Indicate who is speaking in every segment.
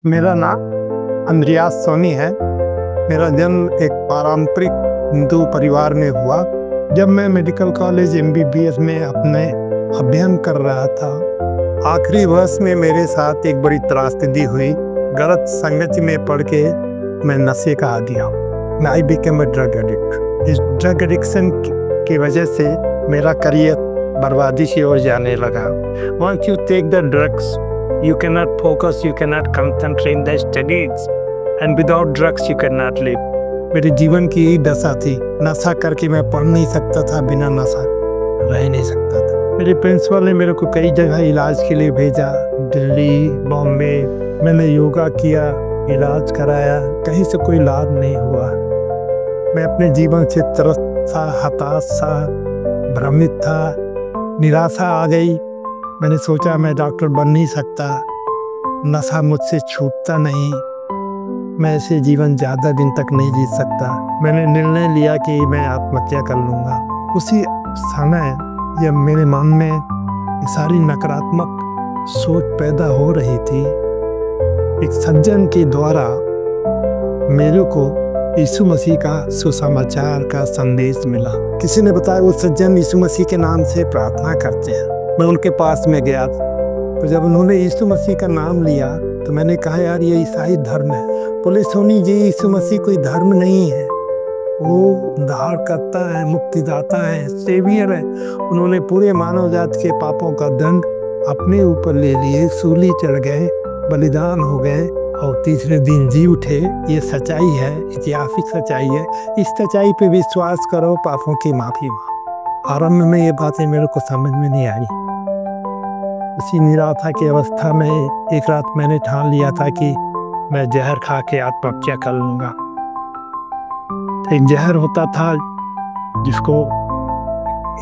Speaker 1: मेरा नाम अंद्रियास सोनी है। मेरा जन्म एक पारंपरिक हिंदू परिवार में हुआ। जब मैं मेडिकल कॉलेज MBBS में अपने अध्ययन कर रहा था, आखिरी वर्ष में मेरे साथ एक बड़ी त्रासदी हुई। गलत संगति में पड़ के मैं नशे का आदी हूँ। I became a drug addict. इस ड्रग एडिक्शन की वजह से मेरा करियर बर्बादी की ओर जाने लगा। Once you take the drugs, you cannot focus, you cannot concentrate in the studies, and without drugs you cannot live. मेरे जीवन की यही दशा थी। नशा करके मैं पढ़ नहीं सकता था, बिना नशा रह नहीं सकता था। मेरे प्रिंसिपल ने मेरे को कई जगह इलाज के लिए भेजा, दिल्ली, बॉम्बे। मैंने योगा किया, इलाज कराया, कहीं से कोई लाभ नहीं हुआ। मैं अपने जीवन से त्रस्त था, हताश था, भ्रमित था, निराशा आ गई। मैंने सोचा मैं डॉक्टर बन नहीं सकता, नशा मुझसे छूटता नहीं, मैं ऐसे जीवन ज़्यादा दिन तक नहीं जी सकता। मैंने निर्णय लिया कि मैं आत्महत्या कर लूँगा। उसी समय जब मेरे मन में सारी नकारात्मक सोच पैदा हो रही थी, एक सज्जन के द्वारा मेरे को यीशु मसीह का सुसमाचार का संदेश मिला। किसी ने बताया वो सज्जन यीशु मसीह के नाम से प्रार्थना करते हैं। मैं उनके पास में गया, तो जब उन्होंने यीशु मसीह का नाम लिया तो मैंने कहा यार ये ईसाई धर्म है। बोले सोनी जी, यीशु मसीह कोई धर्म नहीं है, वो उद्धार करता है, मुक्तिदाता है, सेवियर है। उन्होंने पूरे मानव जाति के पापों का दंड अपने ऊपर ले लिए, सूली चढ़ गए, बलिदान हो गए और तीसरे दिन जी उठे। ये सच्चाई है, ऐतिहासिक सच्चाई है। इस सच्चाई पे विश्वास करो, पापों की माफी मांगो। आरंभ में ये बातें मेरे को समझ में नहीं आई। उसी निराशा की अवस्था में एक रात मैंने ठान लिया था कि मैं जहर खा के आत्महत्या कर लूँगा। एक जहर होता था जिसको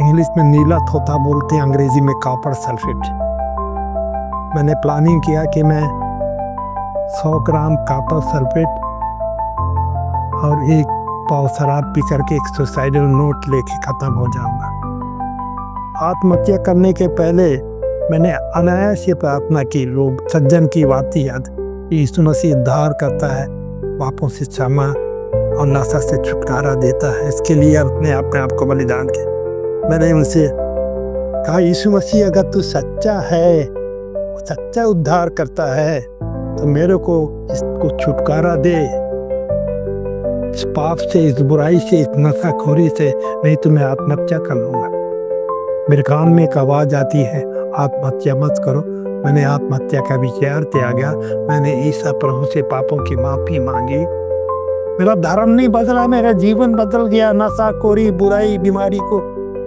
Speaker 1: इंग्लिश में नीला थोथा बोलते हैं, अंग्रेजी में कॉपर सल्फेट। मैंने प्लानिंग किया कि मैं 100 ग्राम कॉपर सल्फेट और 1 पाव शराब पी करके एक सुसाइडल नोट लेके खत्म हो जाऊंगा। आत्महत्या करने के पहले मैंने अनायास ये प्रार्थना की, लोग सज्जन की बात याद, यीशु मसीह उद्धार करता है, पापों से क्षमा और नशा से छुटकारा देता है। इसके लिए अपने आप को बलिदान किया। मैंने उनसे कहा यीशु मसीह अगर तू सच्चा है, सच्चा उद्धार करता है, तो मेरे को इसको छुटकारा दे, इस पाप से, इस बुराई से, इस नशाखोरी से, नहीं तो मैं आत्महत्या कर लूँगा। मेरे कान में एक आवाज़ आती है, आत्महत्या मत करो। मैंने आत्महत्या का विचार त्यागा। मैंने ईसा प्रभु से पापों की माफ़ी मांगी। मेरा धर्म नहीं बदला, मेरा जीवन बदल गया। नशाखोरी, बुराई, बीमारी को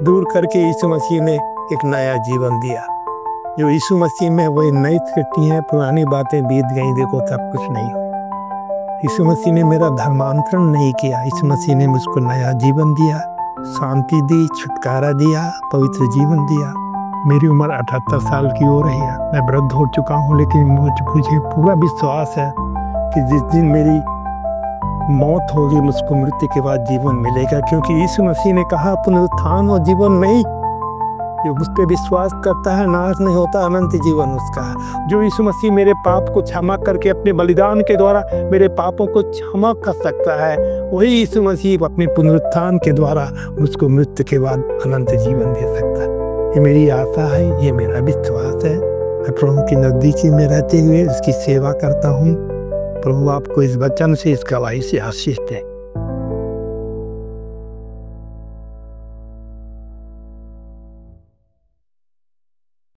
Speaker 1: दूर करके यीशु मसीह ने एक नया जीवन दिया। जो यीशु मसीह में वही नई सृष्टि है, पुरानी बातें बीत गई, देखो सब कुछ नहीं हुआ। यीशु मसीह ने मेरा धर्मांतरण नहीं किया, यीशु मसीह ने मुझको नया जीवन दिया, शांति दी, छुटकारा दिया, पवित्र जीवन दिया। मेरी उम्र 78 साल की हो रही है, मैं वृद्ध हो चुका हूँ, लेकिन मुझे पूरा विश्वास है कि जिस दिन मेरी मौत होगी मुझको मृत्यु के बाद जीवन मिलेगा, क्योंकि यीशु मसीह ने कहा पुनरुत्थान और जीवन नहीं। जो मुझ पर विश्वास करता है नाश नहीं होता, अनंत जीवन उसका है। जो यीशु मसीह मेरे पाप को क्षमा करके अपने बलिदान के द्वारा मेरे पापों को क्षमा कर सकता है, वही यीशु मसीह अपने पुनरुत्थान के द्वारा मुझको मृत्यु के बाद अनंत जीवन दे सकता है। ये मेरी आशा है, ये मेरा विश्वास है। मैं प्रभु की नज़दीकी में रहते हुए उसकी सेवा करता हूँ। प्रभु आपको इस वचन से, इस गवाही से आशीष दे।